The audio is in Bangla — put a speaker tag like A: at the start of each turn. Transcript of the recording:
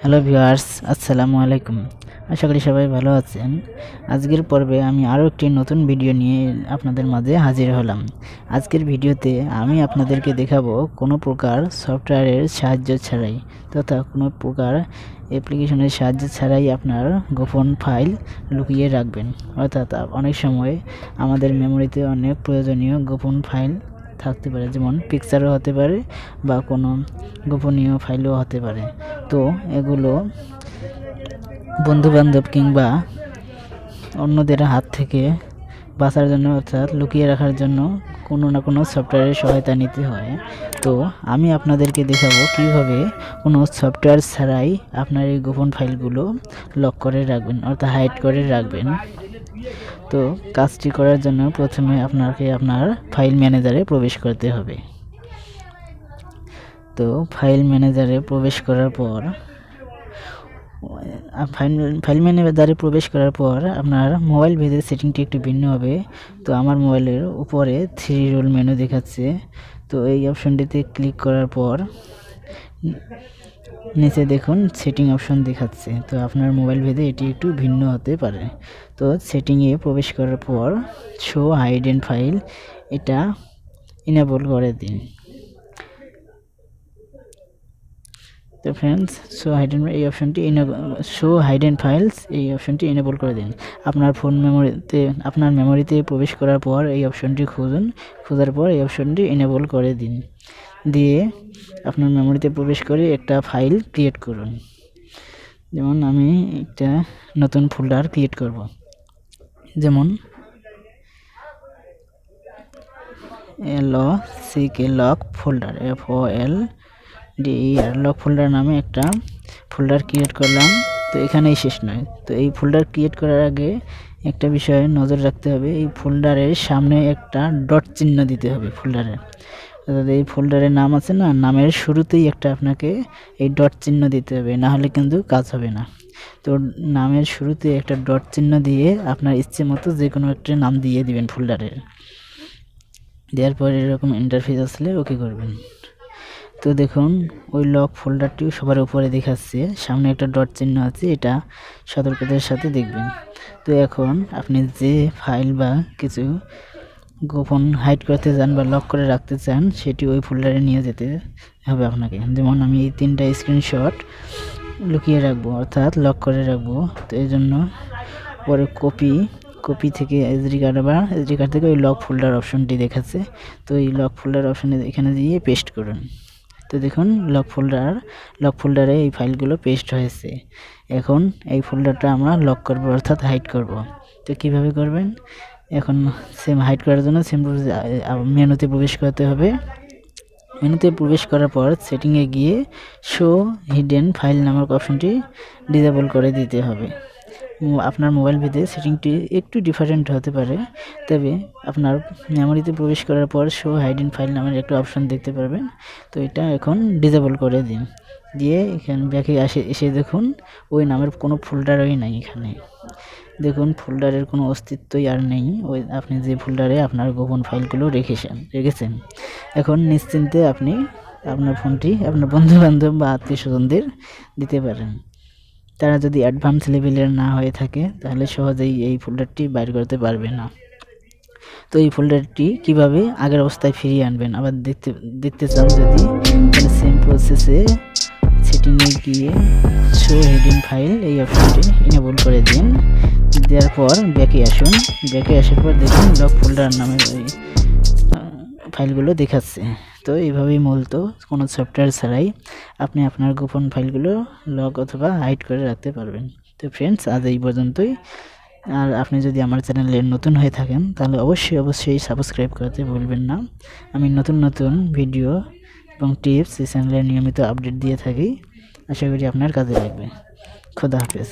A: হ্যালো ভিউয়ার্স, আসসালামু আলাইকুম। আশা করি সবাই ভালো আছেন। আজকের পর্বে আমি আরও একটি নতুন ভিডিও নিয়ে আপনাদের মাঝে হাজির হলাম। আজকের ভিডিওতে আমি আপনাদেরকে দেখাবো কোনো প্রকার সফটওয়্যারের সাহায্য ছাড়াই তথা কোনো প্রকার অ্যাপ্লিকেশনের সাহায্য ছাড়াই আপনার গোপন ফাইল লুকিয়ে রাখবেন। অর্থাৎ অনেক সময় আমাদের মেমোরিতে অনেক প্রয়োজনীয় গোপন ফাইল থাকতে পারে, যেমন পিকচারও হতে পারে বা কোনো গোপনীয় ফাইলও হতে পারে। তো এগুলো বন্ধুবান্ধব কিংবা অন্যদের হাত থেকে বাঁচার জন্য অর্থাৎ লুকিয়ে রাখার জন্য কোনো না কোনো সফটওয়্যারের সহায়তা নিতে হয়। তো আমি আপনাদেরকে দেখাবো কীভাবে কোনো সফটওয়্যার ছাড়াই আপনার এই গোপন ফাইলগুলো লক করে রাখবেন অর্থাৎ হাইড করে রাখবেন। তো কাজটি করার জন্য প্রথমে আপনাকে আপনার ফাইল ম্যানেজারে প্রবেশ করতে হবে। তো ফাইল ম্যানেজারে প্রবেশ করার পর আপনার মোবাইল ভেদে সেটিংটি একটু ভিন্ন হবে। তো আমার মোবাইলের উপরে 3 রোল মেনু দেখাচ্ছে। তো এই অপশনটিতে ক্লিক করার পর নিচে দেখুন সেটিং অপশন দেখাচ্ছে। তো আপনার মোবাইল ভেদে এটি একটু ভিন্ন হতে পারে। তো সেটিংয়ে প্রবেশ করার পর শো হাইডেন ফাইল এটা ইনেবল করে দিন। তো ফ্রেন্ডস, শো হাইডেন ফাইলস এই অপশনটি এনেবল করে দিন। আপনার মেমোরিতে প্রবেশ করার পর এই অপশনটি খোঁজার পর এই অপশনটি এনেবল করে দিন। দিয়ে আপনার মেমোরিতে প্রবেশ করে একটা ফাইল ক্রিয়েট করুন। যেমন আমি একটা নতুন ফোল্ডার ক্রিয়েট করব, যেমন লক ফোল্ডার লক ফোল্ডার নামে একটা ফোল্ডার ক্রিয়েট করলাম। তো এখানেই শেষ নয়। তো এই ফোল্ডার ক্রিয়েট করার আগে একটা বিষয়ে নজর রাখতে হবে, এই ফোল্ডারের সামনে একটা ডট চিহ্ন দিতে হবে ফোল্ডারে। অর্থাৎ এই ফোল্ডারের নাম আছে না, নামের শুরুতেই একটা আপনাকে এই ডট চিহ্ন দিতে হবে, না হলে কিন্তু কাজ হবে না। তো নামের শুরুতে একটা ডট চিহ্ন দিয়ে আপনার ইচ্ছে মতো যে কোনো একটা নাম দিয়ে দিবেন ফোল্ডারের। দেওয়ার পর এরকম ইন্টারফেস আসলে ওকে করবেন। তো দেখুন ওই লক ফোল্ডারটিও সবার উপরে দেখাচ্ছে, সামনে একটা ডট চিহ্ন আছে, এটা সতর্কতার সাথে দেখবেন। তো এখন আপনি যে ফাইল বা কিছু গোপন হাইড করতে চান বা লক করে রাখতে চান সেটি ওই ফোল্ডারে নিয়ে যেতে হবে আপনাকে। যেমন আমি এই 3টা স্ক্রিনশট লুকিয়ে রাখবো অর্থাৎ লক করে রাখবো। তো এই জন্য পরে কপি থেকে এসডি কার্ড থেকে ওই লক ফোল্ডার অপশনটি দেখাচ্ছে। তো এই লক ফোল্ডার অপশনে এখানে দিয়ে পেস্ট করুন। তো দেখুন লক ফোল্ডারে এই ফাইলগুলো পেস্ট হয়েছে। এখন এই ফোল্ডারটা আমরা লক করব অর্থাৎ হাইড করব। তো কিভাবে করবেন? এখন সেম হাইড করার জন্য মেনুতে প্রবেশ করতে হবে। মেনুতে প্রবেশ করার পর সেটিংয়ে গিয়ে শো হিডেন ফাইল নামক অপশনটি ডিসেবল করে দিতে হবে। আপনার মোবাইল ভেদে সেটিংটি একটু ডিফারেন্ট হতে পারে, তবে আপনার মেমোরিতে প্রবেশ করার পর শো হাইডেন ফাইল নামের একটা অপশন দেখতে পারবেন। তো এটা এখন ডিসেবল করে দিন। দিয়ে এখানে ব্যাকে এসে দেখুন ওই নামের কোনো ফোল্ডারই নাই। এখানে দেখুন ফোল্ডারের কোনো অস্তিত্বই আর নেই, ওই আপনি যে ফোল্ডারে আপনার গোপন ফাইলগুলো রেখেছেন। এখন নিশ্চিন্তে আপনি আপনার ফোনটি আপনার বন্ধুবান্ধব বা আত্মীয় স্বজনদের দিতে পারেন। তারা যদি অ্যাডভান্স লেভেলের না হয়ে থাকে তাহলে সহজেই এই ফোল্ডারটি বাইর করতে পারবে না। তো এই ফোল্ডারটি কিভাবে আগের অবস্থায় ফিরিয়ে আনবেন আবার দেখতে চান যদি, তাহলে সেম প্রসেসে সেটিংয়ে গিয়ে শো হিডেন ফাইল এই অপশনটি ইনেবল করে দিন। দেওয়ার পর ব্যাকে আসুন। ব্যাকে আসার পর দেখুন লক ফোল্ডার নামের ওই ফাইলগুলো দেখাচ্ছে। তো এইভাবেই মূলত কোনো সফটওয়্যার ছাড়াই আপনি আপনার গোপন ফাইলগুলো লক অথবা হাইড করে রাখতে পারবেন। তো ফ্রেন্ডস, আজ এই পর্যন্তই। আর আপনি যদি আমার চ্যানেলে নতুন হয়ে থাকেন তাহলে অবশ্যই সাবস্ক্রাইব করতে ভুলবেন না। আমি নতুন ভিডিও এবং টিপস এই চ্যানেলে নিয়মিত আপডেট দিয়ে থাকি। আশা করি আপনার কাজে লাগবে। খোদা হাফেজ।